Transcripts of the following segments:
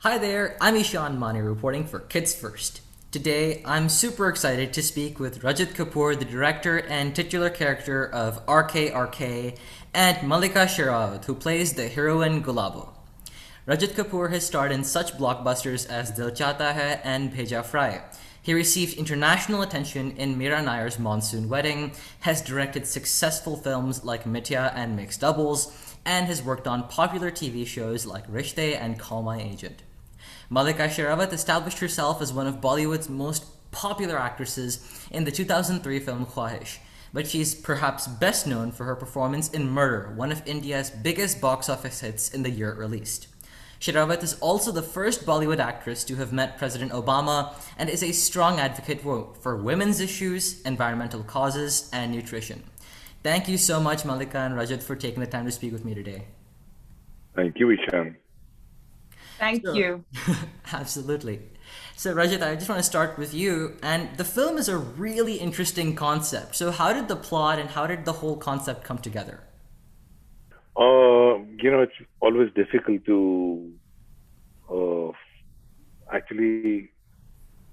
Hi there, I'm Eshaan M reporting for Kids First. Today, I'm super excited to speak with Rajat Kapoor, the director and titular character of RKAY, and Mallika Sherawat, who plays the heroine Gulabo. Rajat Kapoor has starred in such blockbusters as Dil Chahta Hai and Bheja. He received international attention in Mira Nair's Monsoon wedding, has directed successful films like Mithya and Mixed Doubles, and has worked on popular TV shows like Rishtey and Call My Agent. Mallika Sherawat established herself as one of Bollywood's most popular actresses in the 2003 film Kwahish, but she's perhaps best known for her performance in Murder, one of India's biggest box office hits in the year it released. Sherawat is also the first Bollywood actress to have met President Obama and is a strong advocate for women's issues, environmental causes, and nutrition. Thank you so much, Mallika and Rajat, for taking the time to speak with me today. Thank you, Eshaan. Thank you. Absolutely. So, Rajat, I just want to start with you. And the film is a really interesting concept. So, how did the plot and how did the whole concept come together? It's always difficult to actually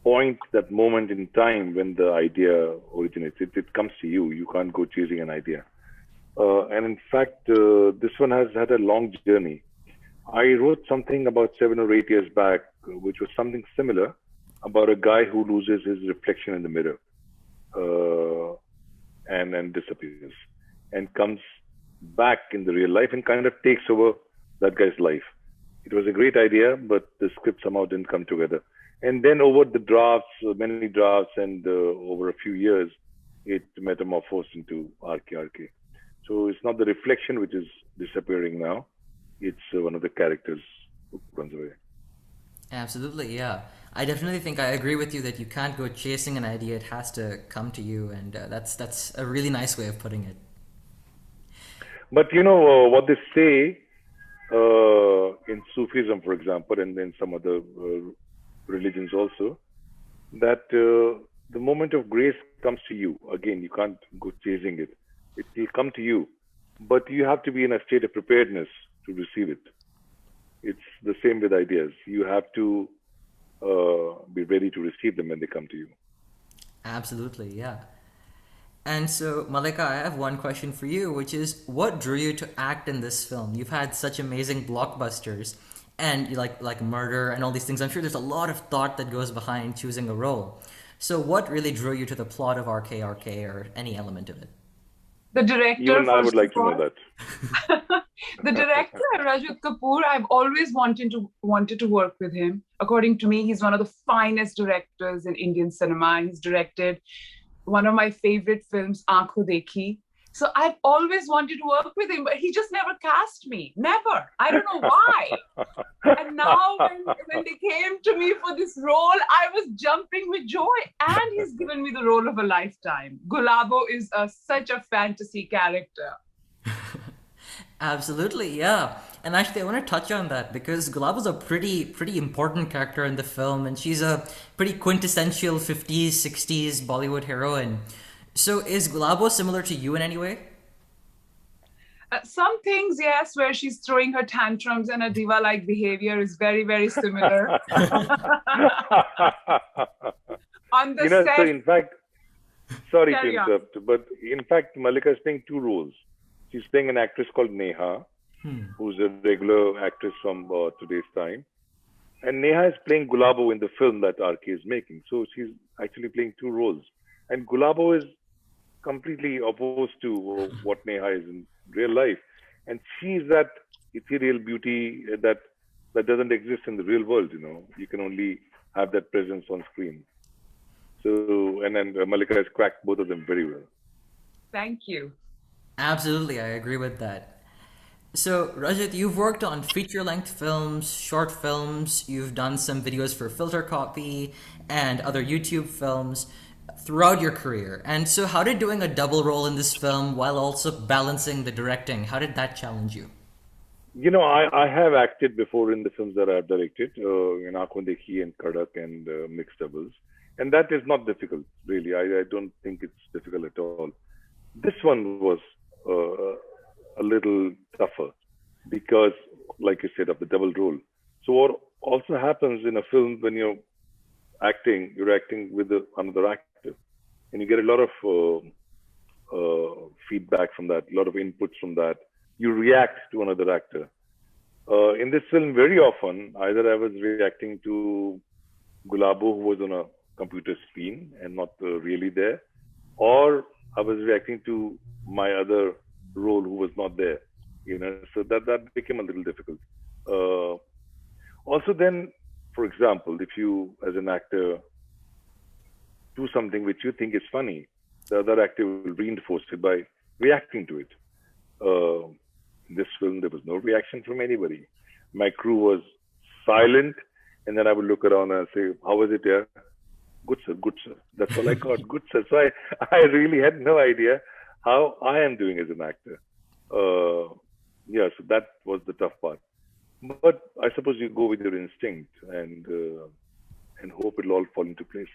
point that moment in time when the idea originates. It comes to you. You can't go chasing an idea. And in fact, this one has had a long journey. I wrote something about 7 or 8 years back, which was something similar about a guy who loses his reflection in the mirror and disappears and comes back in the real life and kind of takes over that guy's life. It was a great idea, but the script somehow didn't come together. And then over the drafts, many drafts, and over a few years, it metamorphosed into RKAY. So it's not the reflection which is disappearing now. It's one of the characters who runs away. Absolutely, yeah. I definitely think I agree with you that you can't go chasing an idea; it has to come to you, and that's a really nice way of putting it. But what they say in Sufism, for example, and in some other religions also, that the moment of grace comes to you. Again, you can't go chasing it. It will come to you, but you have to be in a state of preparedness to receive it. It's the same with ideas. You have to be ready to receive them when they come to you. Absolutely, yeah. And so, Mallika, I have one question for you, which is, what drew you to act in this film? You've had such amazing blockbusters, and you like Murder and all these things. I'm sure there's a lot of thought that goes behind choosing a role. So, what really drew you to the plot of RKAY or any element of it? The director, Even I would first like of to know all, that. the director, Rajat Kapoor, I've always wanted to work with him. According to me, he's one of the finest directors in Indian cinema. He's directed one of my favorite films, Aankhon Dekhi. So I've always wanted to work with him, but he just never cast me. Never. I don't know why. And now when they came to me for this role, I was jumping with joy. And he's given me the role of a lifetime. Gulabo is such a fantasy character. Absolutely, yeah. And actually, I want to touch on that because Gulabo's a pretty important character in the film, and she's a pretty quintessential 50s, 60s Bollywood heroine. So, is Gulabo similar to you in any way? Some things, yes, where she's throwing her tantrums and her diva-like behavior is very, very similar. On the So set, in fact, sorry to carry on. interrupt, but in fact, Mallika is playing two roles. She's playing an actress called Neha, who's a regular actress from today's time. And Neha is playing Gulabo in the film that RK is making. So she's actually playing two roles. And Gulabo is completely opposed to what Neha is in real life. And she's that ethereal beauty that doesn't exist in the real world, You can only have that presence on screen. So, and then Mallika has cracked both of them very well. Thank you. Absolutely, I agree with that. So, Rajat, you've worked on feature-length films, short films, you've done some videos for Filter Copy and other YouTube films throughout your career. And so how did doing a double role in this film while also balancing the directing, how did that challenge you? I have acted before in the films that I have directed, in Aankhon Dekhi and Kadak and Mixed Doubles. And that is not difficult, really. I don't think it's difficult at all. This one was a little tougher because, like you said, of the double role. So what also happens in a film when you're acting with another actor, and you get a lot of feedback from that, a lot of inputs from that. You react to another actor. In this film, very often, either I was reacting to Gulabo, who was on a computer screen and not really there, or I was reacting to my other role who was not there. So that became a little difficult. Uh, Also, then, for example, if you, as an actor, do something which you think is funny, the other actor will reinforce it by reacting to it. Uh, in this film, there was no reaction from anybody. My crew was silent, and then I would look around and say, "How was it here?" Good, sir. Good, sir. That's all I got. Good, sir. So I really had no idea how I am doing as an actor. Yeah, so that was the tough part. But I suppose you go with your instinct and hope it'll all fall into place.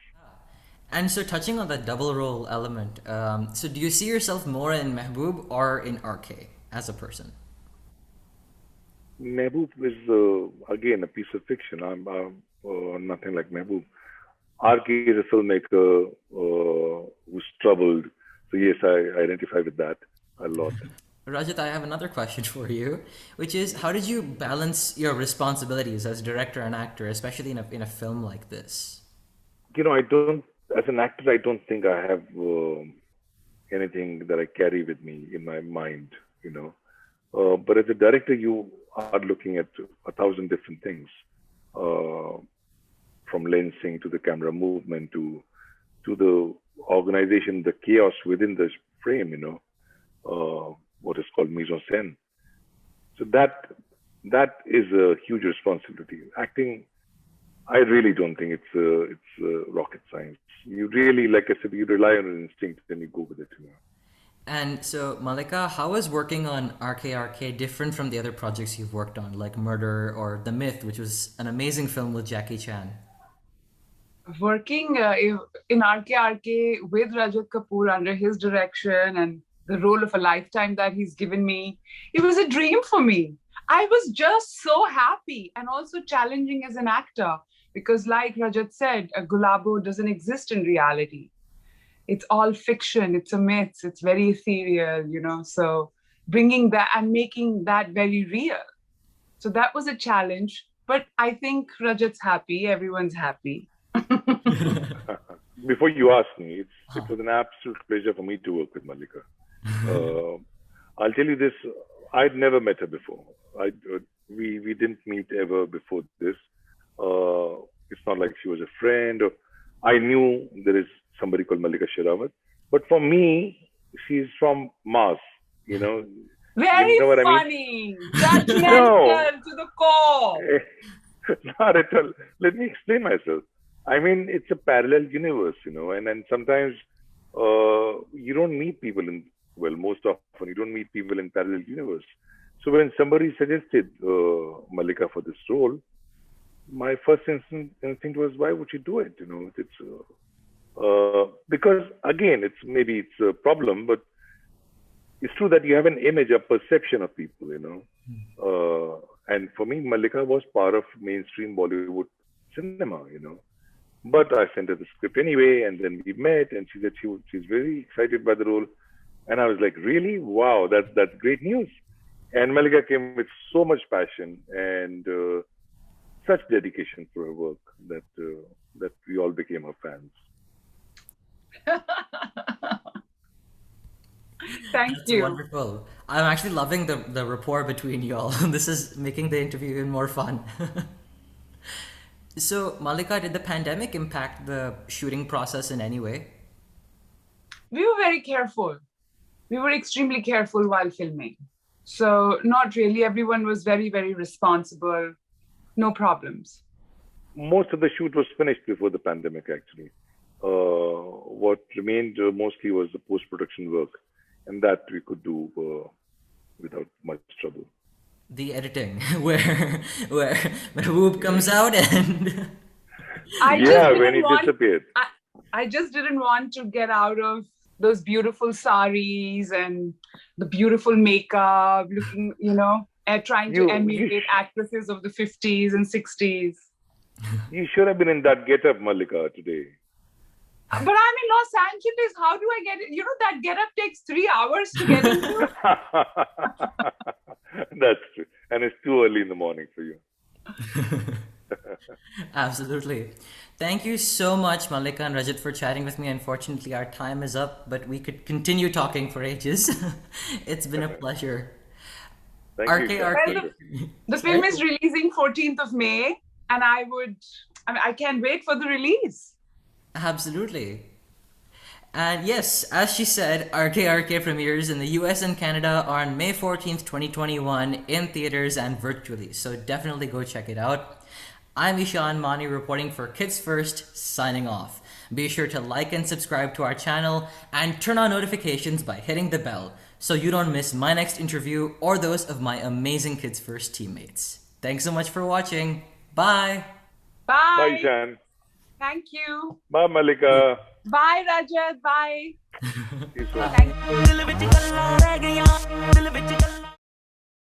And so, touching on that double role element, so do you see yourself more in Mehboob or in RK as a person? Mehboob is again a piece of fiction. I'm nothing like Mehboob. RK is a filmmaker who's troubled. So yes, I identify with that a lot. Rajat, I have another question for you, which is how did you balance your responsibilities as director and actor, especially in a film like this? I don't, as an actor, I don't think I have anything that I carry with me in my mind. But as a director, you are looking at 1,000 different things, from lensing to the camera movement to the organization, the chaos within the frame, what is called mise en scène. So that is a huge responsibility. Acting, I really don't think it's rocket science. You really, like I said, you rely on an instinct and you go with it. And so, Mallika, how is working on RKAY different from the other projects you've worked on, like Murder or The Myth, which was an amazing film with Jackie Chan? Working in RKAY with Rajat Kapoor under his direction and the role of a lifetime that he's given me, it was a dream for me. I was just so happy and also challenging as an actor because, like Rajat said, a Gulabo doesn't exist in reality. It's all fiction, it's a myth, it's very ethereal, so bringing that and making that very real. So that was a challenge, but I think Rajat's happy, everyone's happy. Before you ask me, it was an absolute pleasure for me to work with Mallika. I'll tell you this, I'd never met her before. We didn't meet ever before this. It's not like she was a friend. I knew there is somebody called Mallika Sherawat, but for me, she's from Mars. Very you know what funny, judgmental to the core. Not at all. Let me explain myself. I mean, it's a parallel universe, and sometimes you don't meet people most often you don't meet people in parallel universe. So when somebody suggested Mallika for this role, my first instinct was, why would you do it? It's because again, it's a problem, but it's true that you have an image, a perception of people, and for me, Mallika was part of mainstream Bollywood cinema, But I sent her the script anyway, and then we met, and she said she's very excited by the role. And I was like, really? Wow, that's great news. And Mallika came with so much passion and such dedication for her work that we all became her fans. Thank That's you. Wonderful. I'm actually loving the rapport between you all. This is making the interview even more fun. So, Mallika, did the pandemic impact the shooting process in any way? We were very careful. We were extremely careful while filming. So not really. Everyone was very, very responsible. No problems. Most of the shoot was finished before the pandemic, actually. What remained mostly was the post-production work, and that we could do without much trouble. The editing, where Mehboob comes out and when he disappeared. I just didn't want to get out of those beautiful saris and the beautiful makeup, looking, trying to emulate actresses of the 50s and 60s. You should have been in that get-up, Mallika, today. But I'm in Los Angeles. How do I get it? You know, that get-up takes 3 hours to get into. That's true. And it's too early in the morning for you. Absolutely. Thank you so much, Mallika and Rajat, for chatting with me. Unfortunately, our time is up, but we could continue talking for ages. It's been a pleasure. Thank you. Well, the film is releasing 14th of May, and I can't wait for the release. Absolutely. And yes, as she said, RKAY premieres in the US and Canada on May 14th, 2021 in theaters and virtually. So definitely go check it out. I'm Eshaan M reporting for Kids First, signing off. Be sure to like and subscribe to our channel and turn on notifications by hitting the bell so you don't miss my next interview or those of my amazing Kids First teammates. Thanks so much for watching. Bye. Bye. Bye, Shan. Thank you. Bye, Mallika. Bye, Rajat. Bye. See you soon. Thank you.